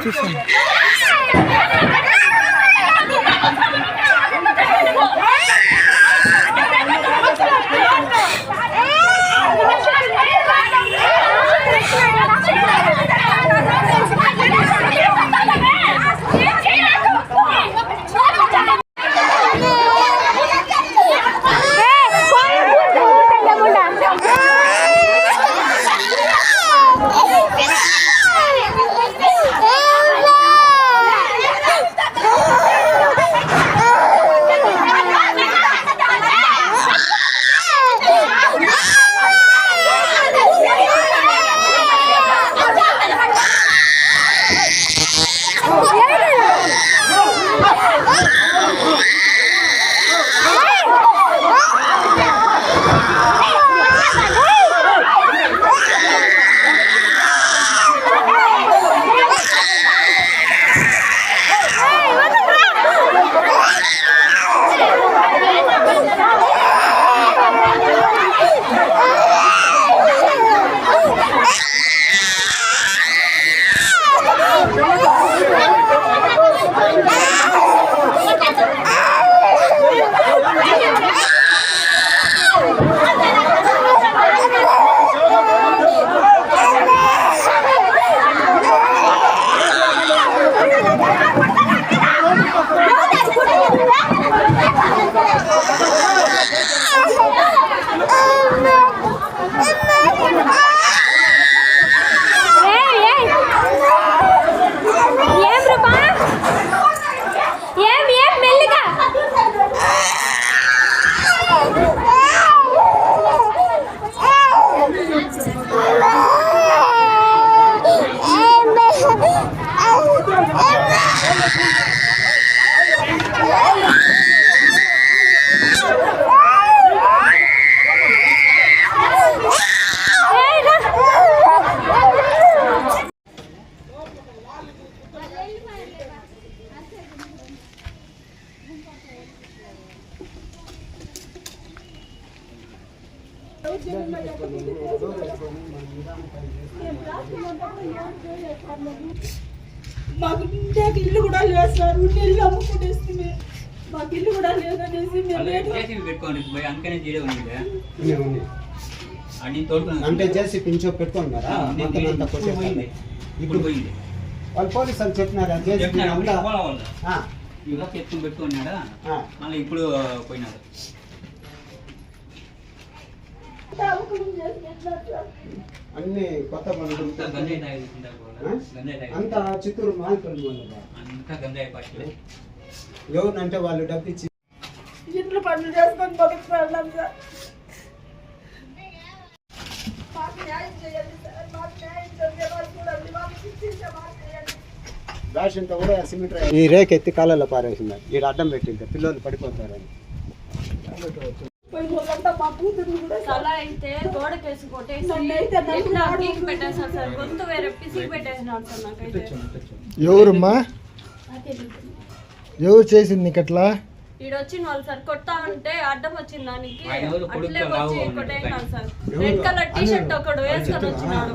చూసాను మాకు ఇల్లు కూడా లేదు సార్. ఇల్లు అమ్ముకునేస్తుంది. మాకు ఇల్లు కూడా లేదనేసి అంటే చేసి పింఛో పెట్టుకున్నారా? ఇప్పుడు వాళ్ళు పోలీసు అని చెప్పినారా? ఎత్తుకుని పెట్టుకున్నాడా మళ్ళీ ఇప్పుడు పోయినాడు. అన్ని కొత్త పనులు అంతా చిత్తూరు మాల్పల్లి ఎవరినంటే వాళ్ళు డబ్బు ఇచ్చి ఇంట్లో పనులు చేసుకొని బతుకుతున్నాం సార్. రాషంతా కూడా సిమెంట్ ఈ రేక్ ఎత్తి కాలంలో పారేసింది. ఈడ అడ్డం పెట్టింది పిల్లలు పడిపోతారని. అలా అయితే గోడకేసి కొట్టేసి పెట్టేసారు సార్. గొంతు వేరే పిసికి పెట్టేసినాడు సార్. నాకైతే ఎవరమ్మా ఎవరు చేసింది నీకు అట్లా? ఈడొచ్చిన వాళ్ళు సార్ కొడతా ఉంటే అడ్డం వచ్చింది దానికి అట్లే వచ్చి కొట్టేసినాడు sir. Red colour T shirt ఒకడు వేసుకొని వచ్చినాడు.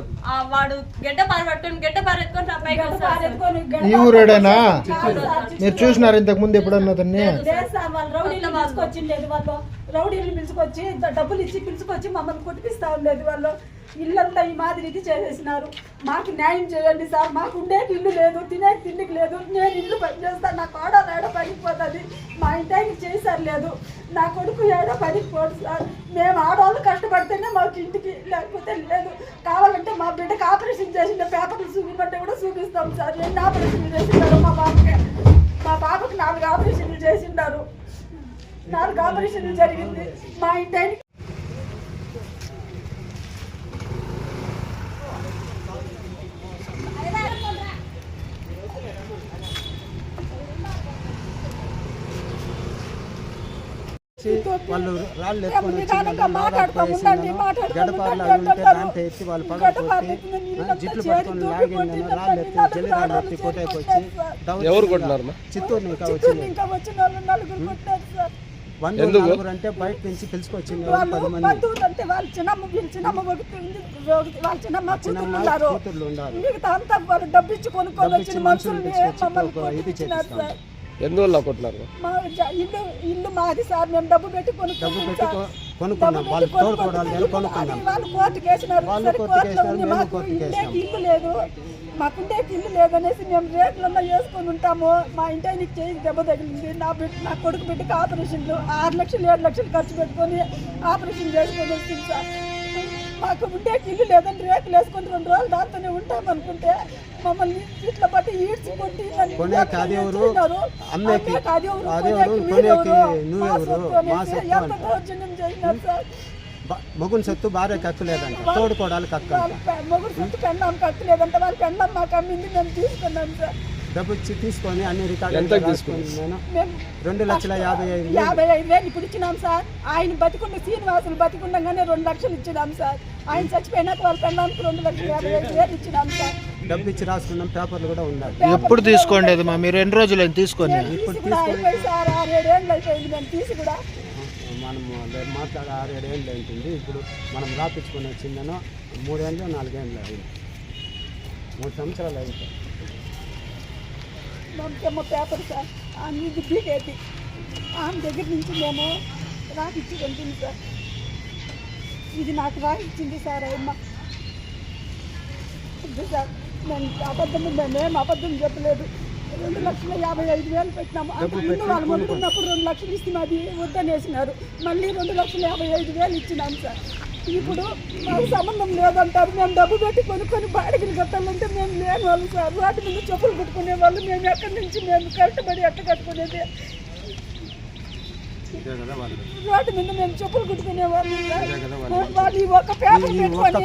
వాడు గడ్డ పారబట్టుకుని గడ్డ పారెత్తుకొని నా పైకి వస్తారు. ఈ ఊరేడేనా? మీరు చూసినారు ఇంతకు ముందు ఎప్పుడన్నా అతన్ని? రౌడీలు పిలుచుకొచ్చి డబ్బులు ఇచ్చి పిలుచుకొచ్చి మమ్మల్ని కొట్టిపిస్తా ఉండేది. వాళ్ళు ఇల్లంతా ఈ మాదిరి ఇది చేసేసినారు. మాకు న్యాయం చేయండి సార్. మాకు ఉండేకి ఇల్లు లేదు, తినేకి తిండికి లేదు. నేను ఇల్లు పని చేస్తాను, నాకు ఏడో పడిపోతుంది. మా ఇంటికి చేసారు లేదు. నా కొడుకు ఏడో పనికి పోదు సార్. మేము ఆడవాళ్ళు కష్టపడితేనే మాకు ఇంటికి, లేకపోతే లేదు. కావాలంటే మా బిడ్డకి ఆపరేషన్ చేసిన పేపర్లు చూపించమంటే కూడా చూపిస్తాం సార్. ఎన్ని ఆపరేషన్లు చేసినారు మా పాపకి? మా పాపకి 4 ఆపరేషన్లు చేసినారు. 4 ఆపరేషన్లు జరిగింది మా ఇంటికి. వచ్చి వాళ్ళు రాళ్ళు ఎత్తుకొని నిదానంగా మాట్లాడుతూ ఉండండి, మాట్లాడుతూ గడపారులు ఉండండి ఉంటే అంటారు. దాంట్లో ఎత్తి వాళ్ళు పగలగొట్టి జిట్లు పట్టుకొని లాగిందని రాళ్ళు ఎత్తి జల్లిరాళ్ళు ఎత్తి కొట్టేకొచ్చి ఎవరు కొట్టినారు? చిత్తూరు ఇంకా చిత్తూరు వచ్చింది. ఇంకా వచ్చిన వాళ్ళు నలుగురు కొట్టారు సార్. 100 అంటే బయట నుంచి పిలుచుకొచ్చింది వాళ్ళు 10 మంది బంధువులు అంటే వాళ్ళ చిన్నమ్మ వీళ్ళ చిన్నమ్మ ఒకటి ఉంది, వాళ్ళ చిన్నమ్మ కూతుర్లు ఉన్నారు. కూతుర్లు ఉండాలి. మిగతా అంతా వాళ్ళు డబ్బు ఇచ్చి కొనుక్కొని డబ్బు వచ్చిన ఇచ్చి మనుషుల్ని మనుషుల్ని తీసుకొచ్చి మమ్మల్ని ఒక ఇది కొట్టించినారు చేపిస్తాం. సార్. ఎందువల్ల కొట్టినారు? మా ఇల్లు మాది సార్, మేము డబ్బు పెట్టి డబ్బు కొనుక్కున్నాం పెట్టి సార్. కొనుక్కున్నాం. వాళ్ళు తోడుకోవడాలు కొనుక్కున్నాం. వాళ్ళు కోర్టుకు వేసినారు. వాళ్ళు సరే, కోర్టుకు కోర్టులో వేసినారు, ఉంది, మేము మాకు కోర్టుకు ఇంటికి వేసినాం. ఇల్లు లేదు, మాకుండేకి ఇల్లు లేదనేసి మేము రేట్లన్నా వేసుకొని ఉంటాము. మా ఇంటికి చేయి దెబ్బ తగిలింది. నా కొడుకు బిడ్డకి ఆపరేషన్లు 6 లక్షలు 7 లక్షలు ఖర్చు పెట్టుకొని ఆపరేషన్ చేసుకొని వచ్చింది సార్. మాకు ఉండేకి ఇల్లు లేదని రేకులు వేసుకొని 2 రోజులు దాంతోనే ఉంటాం అనుకుంటే మమ్మల్ని ఇట్లా బట్టి ఈడ్చి కొట్టి కొనేకి అది ఎవరు? అమ్మేకి అది ఎవరు? కొనేకి నువ్వెవరు? మా సొత్తు ఎంత అంట. దౌర్జన్యం చేసినారు సార్. మగుని సొత్తు భార్యకి హక్కులేదంట, తోడుకోవడానికి హక్కు అంట. మొగుడు సొత్తు పెన్నాం కట్టలేదంటే వాళ్ళ పెన్నాం మాకు అమ్మింది, మేము తీసుకున్నాం సార్. డబ్బు ఇచ్చి తీసుకొని అన్ని రికార్డు ఎంతకు రాసుకొని నేను మేము 2,55,000 55,000 ఇప్పుడు ఇచ్చినాం సార్. ఆయన బతికుండే శ్రీనివాసులు బతికుండగానే 2 లక్షలు ఇచ్చినాం సార్. ఆయన చచ్చిపోయినాక వాళ్ళ పెన్నానికి 2,55,000 ఇచ్చినాం సార్. డబ్బు ఇచ్చి రాసుకున్నాం. పేపర్లు కూడా ఉన్నాయి. ఎప్పుడు తీసుకోండి అది మా మీరు ఎన్ని రోజులు తీసుకొని? మేము తీసి కూడా అయిపోయి సార్ 6-7 ఏళ్ళు అయిపోయింది మేము తీసి కూడా. మనం మాట్లాడే 6-7 ఏళ్ళు అవుతుంది. ఇప్పుడు మనం రాపించుకొని వచ్చిందనో 3 ఏళ్ళు 4 ఏళ్ళు అయింది. 3 సంవత్సరాలు అవుతాయి. మనకేమో పేపర్ సార్ అన్ని దిగ్గేటి ఆమె దగ్గర నుంచి మేము రాకిచ్చి ఉంటుంది సార్. ఇది నాకు రాకిచ్చింది సార్ అమ్మ. ఇది సార్ నేను మేమేం అబద్ధం చెప్పలేదు. 2,55,000 పెట్టినాము. అంత ముందు వాళ్ళు మొదలున్నప్పుడు 2 లక్షలు ఇస్తే అది వద్దనేసినారు. మళ్ళీ 2,55,000 ఇచ్చినాం సార్. ఇప్పుడు మాకు సంబంధం లేదంటారు. మేము డబ్బు పెట్టి కొనుక్కొని బాడిగలు కట్టాలంటే మేము లేని వాళ్ళు సార్. వాటి మీద చెప్పులు కట్టుకునే వాళ్ళు. మేము ఎక్కడి నుంచి మేము కష్టపడి ఎట్ట కట్టుకునేది? వాటి మీద మేము చెప్పులు కుట్టుకునే వాళ్ళు. వాళ్ళు ఈ ఒక్క పేపర్ పెట్టుకొని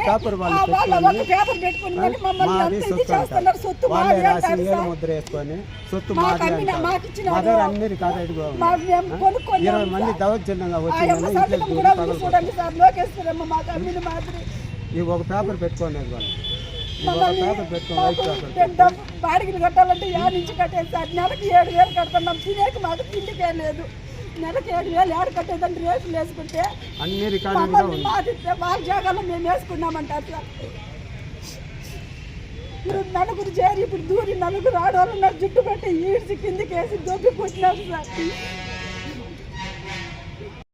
వాళ్ళ ఒక పేపర్ పెట్టుకొని మమ్మల్ని అంత ఇది చేస్తున్నారు. సొత్తు మాది అంటారు సార్. ముద్ర వేసుకొని సొత్తు మాకు అమ్మిన మాకు ఇచ్చిన అన్ని రికార్డు మాకు మేము కొనుక్కొని 20 మంది దౌర్జన్యంగా ఆయన సంతకం కూడా ఉంది చూడండి సార్. లోకేశ్వరమ్మ మాకు అమ్మిన మాదిరి ఈ ఒక పేపర్ పెట్టుకోండి. బాడిగలు కట్టాలంటే 5 నుంచి కట్టేది సార్. నెలకి 7,000 కడుతున్నాం. తినేకి మాకు తిండికే లేదు. నెలకి 7,000 ఏడు కట్టేదని రేట్లు వేసుకుంటే అన్ని రికార్డు మమ్మల్ని మాదిస్తే వాళ్ళ జాగాలో మేము వేసుకున్నామంటారు సార్. ఇప్పుడు నలుగురు చేరి ఇప్పుడు దూరి 4 ఆడవాళ్ళు నాకు జుట్టు పెట్టి ఈడ్చి కిందికి వేసి దొబ్బి కొట్టినారు సార్.